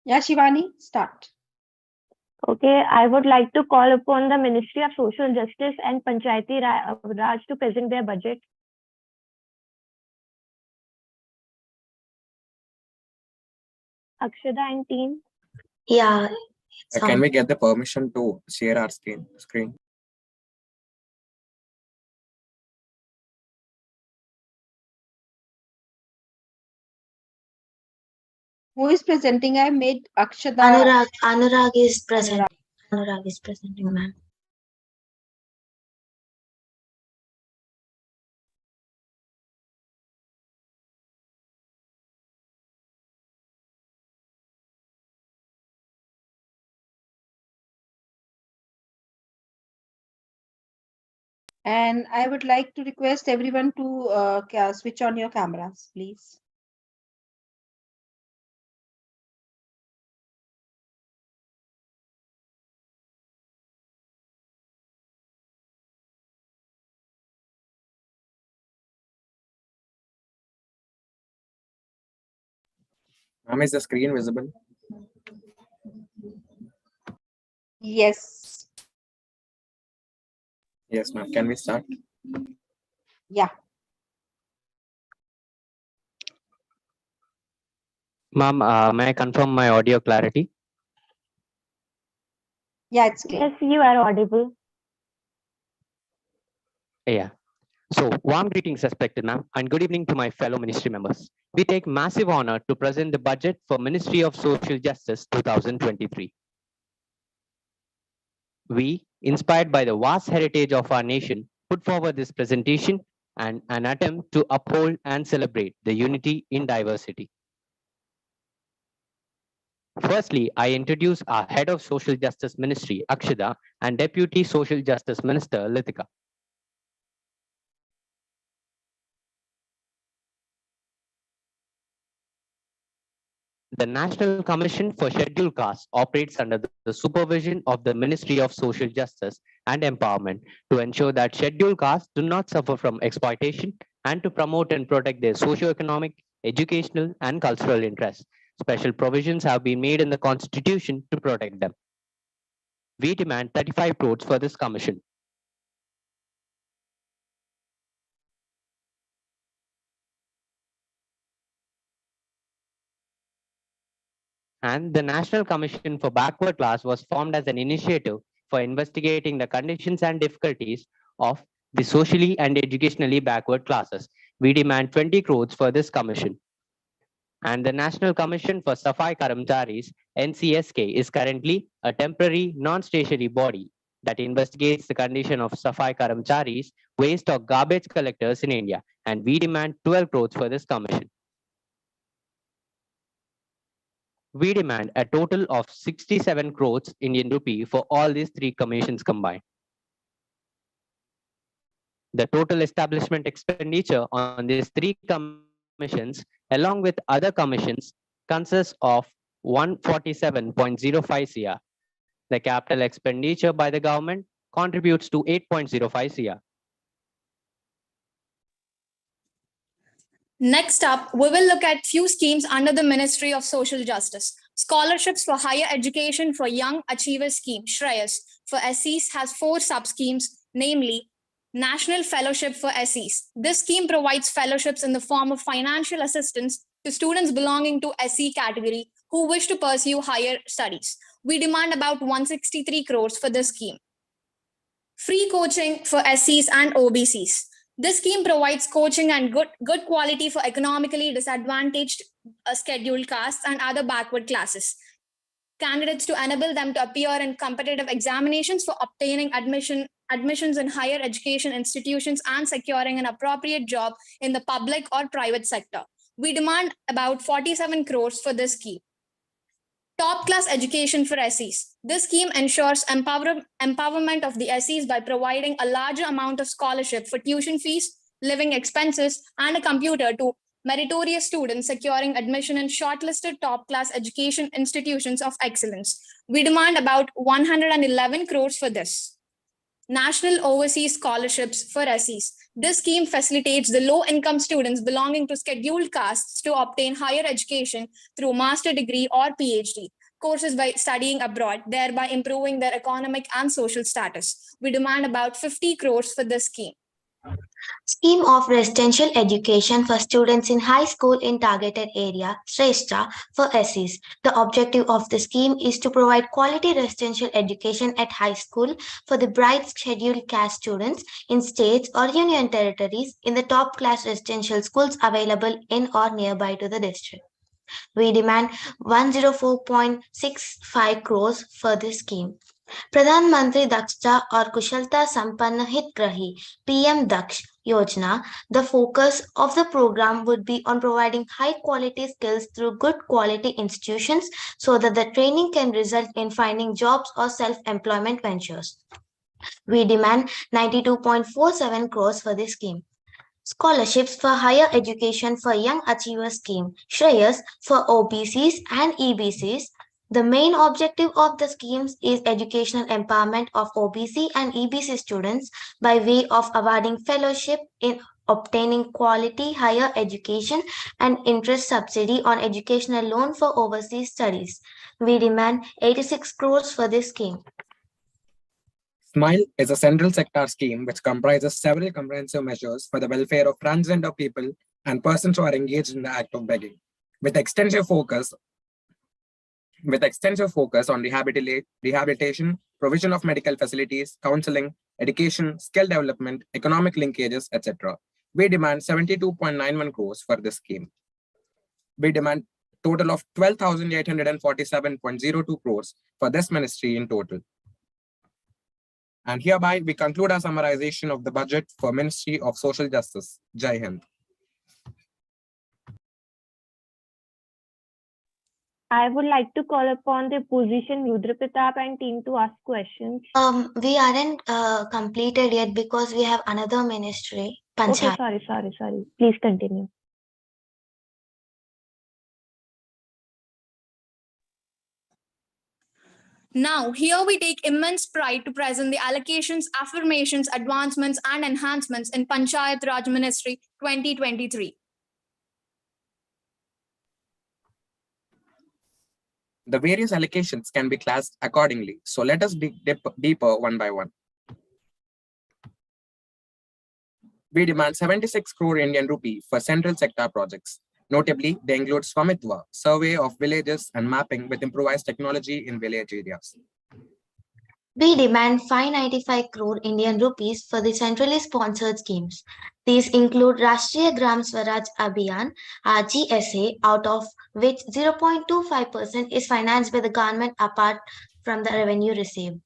Yeah, Shivani, start. Okay, I would like to call upon the Ministry of Social Justice and Panchayati Raj to present their budget. Akshada and team. Yeah. Can we get the permission to share our screen? Who is presenting? I made Akshada. Anurag is present. Anurag is presenting, ma'am. And I would like to request everyone to switch on your cameras, please. Ma'am, is the screen visible? Yes. Yes, ma'am. Can we start? Yeah. Ma'am, may I confirm my audio clarity? Yeah, it's clear. Yes, you are audible. Yeah. So, warm greetings, respected ma'am, and good evening to my fellow ministry members. We take massive honor to present the budget for Ministry of Social Justice 2023. We, inspired by the vast heritage of our nation, put forward this presentation and an attempt to uphold and celebrate the unity in diversity. Firstly, I introduce our Head of Social Justice Ministry, Akshada, and Deputy Social Justice Minister, Litika. The National Commission for Scheduled Castes operates under the supervision of the Ministry of Social Justice and Empowerment to ensure that scheduled castes do not suffer from exploitation and to promote and protect their socio-economic, educational, and cultural interests. Special provisions have been made in the Constitution to protect them. We demand 35 crores for this commission. And the National Commission for Backward Class was formed as an initiative for investigating the conditions and difficulties of the socially and educationally backward classes. We demand 20 crores for this commission. And the National Commission for Safai Karamcharis, NCSK, is currently a temporary non-stationary body that investigates the condition of Safai Karamcharis, waste or garbage collectors in India. And we demand 12 crores for this commission. We demand a total of 67 crores Indian rupee for all these three commissions combined. The total establishment expenditure on these three commissions, along with other commissions, consists of 147.05 CR. The capital expenditure by the government contributes to 8.05 CR. Next up, we will look at few schemes under the Ministry of Social Justice. Scholarships for Higher Education for Young Achievers Scheme, Shreyas, for SCs has 4 sub-schemes, namely National Fellowship for SCs. This scheme provides fellowships in the form of financial assistance to students belonging to SC category who wish to pursue higher studies. We demand about 163 crores for this scheme. Free coaching for SCs and OBCs. This scheme provides coaching and good quality for economically disadvantaged scheduled castes and other backward classes. Candidates to enable them to appear in competitive examinations for obtaining admissions in higher education institutions and securing an appropriate job in the public or private sector. We demand about 47 crores for this scheme. Top class education for SCs. This scheme ensures empowerment of the SCs by providing a larger amount of scholarship for tuition fees, living expenses, and a computer to meritorious students securing admission in shortlisted top class education institutions of excellence. We demand about 111 crores for this. National Overseas Scholarships for SEs. This scheme facilitates the low-income students belonging to scheduled castes to obtain higher education through master degree or PhD courses by studying abroad, thereby improving their economic and social status. We demand about 50 crores for this scheme. Scheme of residential education for students in high school in targeted area, Shrestha, for SEs. The objective of the scheme is to provide quality residential education at high school for the bright scheduled caste students in states or union territories in the top class residential schools available in or nearby to the district. We demand 104.65 crores for this scheme. Pradhan Mantri Dakshta or Kushalta Sampanna Hitgrahi PM Daksh Yojana. The focus of the program would be on providing high quality skills through good quality institutions so that the training can result in finding jobs or self-employment ventures. We demand 92.47 crores for this scheme. Scholarships for Higher Education for Young Achievers Scheme, Shreyas, for OBCs and EBCs. The main objective of the schemes is educational empowerment of OBC and EBC students by way of awarding fellowship in obtaining quality higher education and interest subsidy on educational loan for overseas studies. We demand 86 crores for this scheme. SMILE is a central sector scheme which comprises several comprehensive measures for the welfare of transgender people and persons who are engaged in the act of begging, with extensive focus on rehabilitation, provision of medical facilities, counseling, education, skill development, economic linkages, etc. We demand 72.91 crores for this scheme. We demand total of 12,847.02 crores for this ministry in total. And hereby we conclude our summarization of the budget for Ministry of Social Justice. Jai Hind. I would like to call upon the opposition Rudra Pratap and team to ask questions. We aren't completed yet because we have another ministry, Okay, Panchayati. sorry. Please continue. Now, here we take immense pride to present the allocations, affirmations, advancements, and enhancements in Panchayati Raj Ministry 2023. The various allocations can be classed accordingly. So let us dig deeper one by one. We demand 76 crore Indian rupee for central sector projects. Notably, they include Swamitva, survey of villages and mapping with improvised technology in village areas. We demand 595 crore Indian rupees for the centrally sponsored schemes. These include Rashtriya Gram Swaraj Abhiyan, RGSA, out of which 0.25% is financed by the government apart from the revenue received.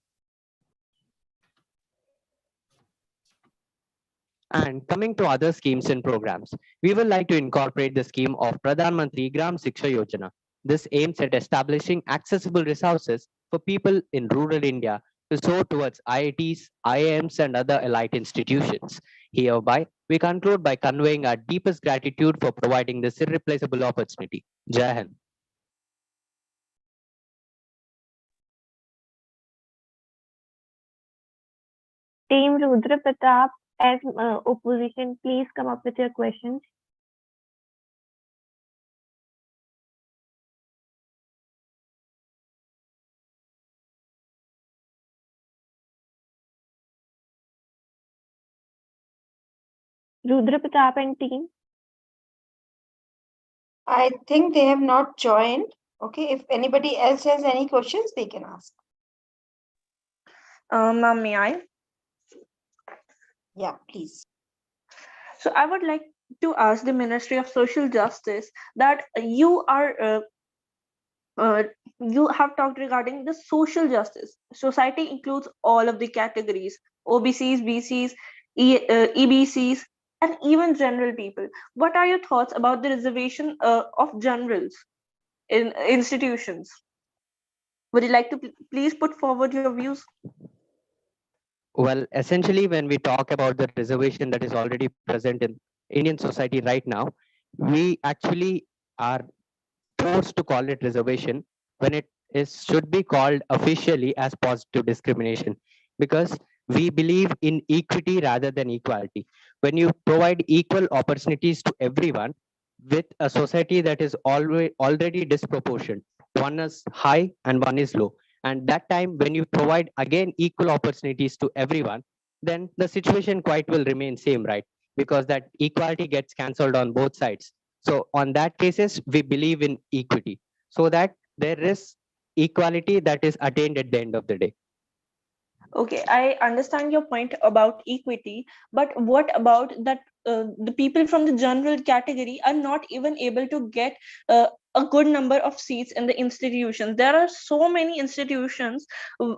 And coming to other schemes and programs, we would like to incorporate the scheme of Pradhan Mantri Gram Shiksha Yojana. This aims at establishing accessible resources for people in rural India to soar towards IITs, IIMs, and other elite institutions. Hereby, we conclude by conveying our deepest gratitude for providing this irreplaceable opportunity. Jai Hind. Team Rudra Pratap, as opposition, please come up with your questions. Rudra Pratap and team. I think they have not joined. Okay, if anybody else has any questions, they can ask. Ma'am, may I? Yeah, please. So I would like to ask the Ministry of Social Justice that you have talked regarding the social justice. Society includes all of the categories: OBCs, BCs, EBCs, and even general people. What are your thoughts about the reservation of generals in institutions? Would you like to please put forward your views? Well, essentially, when we talk about the reservation that is already present in Indian society right now, we actually are forced to call it reservation when it should be called officially as positive discrimination, because We believe in equity rather than equality. When you provide equal opportunities to everyone with a society that is already disproportionate, one is high and one is low. And that time, when you provide again equal opportunities to everyone, then the situation quite will remain same, right? Because that equality gets cancelled on both sides. So on that cases, we believe in equity so that there is equality that is attained at the end of the day. Okay, I understand your point about equity, but what about that the people from the general category are not even able to get a good number of seats in the institutions? There are so many institutions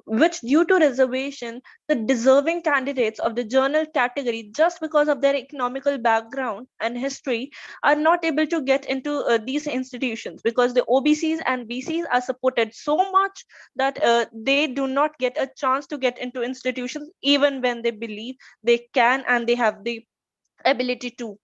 which, due to reservation, the deserving candidates of the general category, just because of their economical background and history, are not able to get into these institutions because the OBCs and BCs are supported so much that they do not get a chance to get into institutions even when they believe they can and they have the ability to.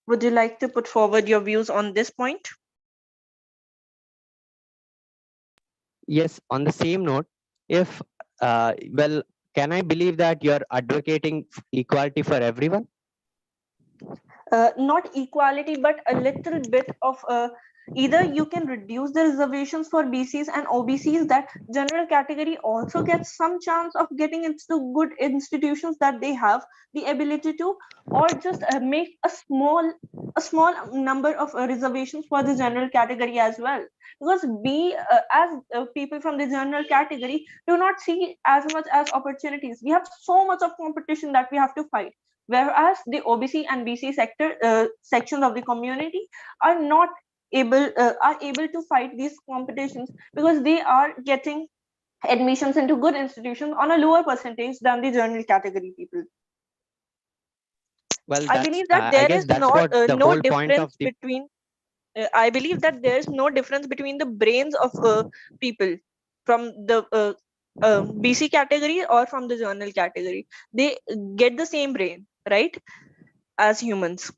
Would you like to put forward your views on this point? Yes, on the same note, if, well, can I believe that you're advocating equality for everyone? Not equality, but a little bit of either you can reduce the reservations for BCs and OBCs, that general category also gets some chance of getting into good institutions that they have the ability to, or just make a small number of reservations for the general category as well, because we as people from the general category do not see as much as opportunities. We have so much of competition that we have to fight, whereas the OBC and BC sections of the community are not able to fight these competitions because they are getting admissions into good institutions on a lower percentage than the general category people. Well, I that's, believe that I there guess is that's what the no whole point of difference the, between. I believe that there is no difference between the brains of people from the BC category or from the general category. They get the same brain, right, as humans.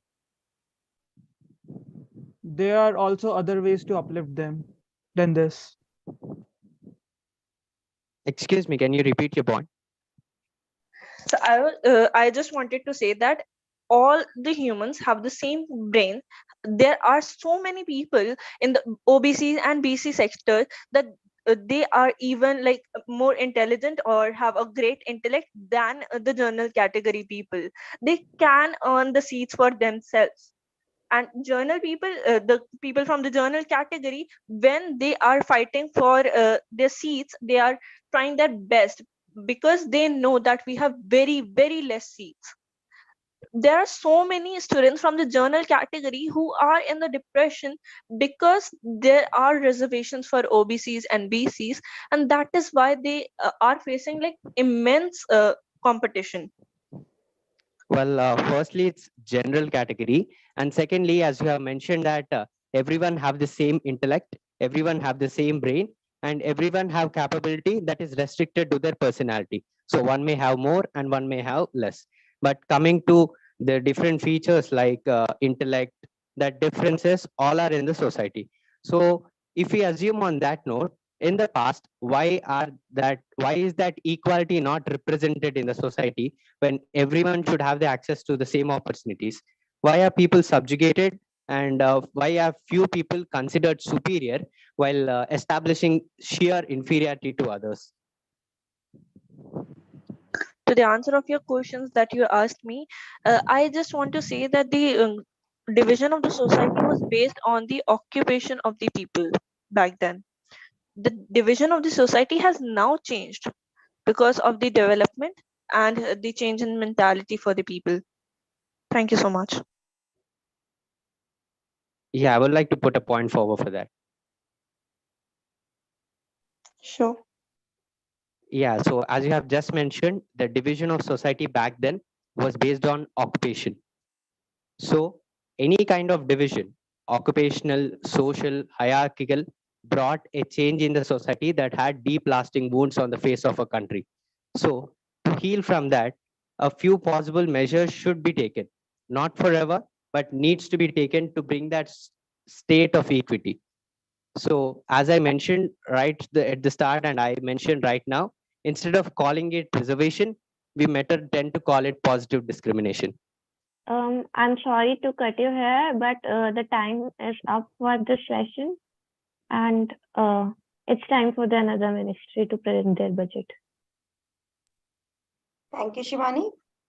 There are also other ways to uplift them than this. excuse me, can you repeat your point? So I just wanted to say that all the humans have the same brain. There are so many people in the OBC and BC sector that they are even like more intelligent or have a great intellect than the general category people. They can earn the seats for themselves. And journal people, the people from the journal category, when they are fighting for their seats, they are trying their best because they know that we have very very less seats. There are so many students from the journal category who are in the depression because there are reservations for OBCs and BCs, and that is why they are facing like immense competition. Well, firstly, it's general category, and secondly, as you have mentioned that everyone have the same intellect, everyone have the same brain, and everyone have capability that is restricted to their personality. So one may have more and one may have less. But coming to the different features like intellect, that differences all are in the society. So if we assume on that note, in the past, why is that equality not represented in the society when everyone should have the access to the same opportunities? Why are people subjugated, and why are few people considered superior while establishing sheer inferiority to others? To the answer of your questions that you asked me, I just want to say that the division of the society was based on the occupation of the people back then. The division of the society has now changed because of the development and the change in mentality for the people. Thank you so much. Yeah, I would like to put a point forward for that. Sure. Yeah, so as you have just mentioned, the division of society back then was based on occupation. So any kind of division, occupational, social, hierarchical, brought a change in the society that had deep lasting wounds on the face of a country. So to heal from that, a few possible measures should be taken. not forever, but needs to be taken to bring that state of equity. So as I mentioned at the start, and I mentioned right now, instead of calling it reservation, we tend to call it positive discrimination. I'm sorry to cut you here, but the time is up for this session, and it's time for the another ministry to present their budget. Thank you, Shivani.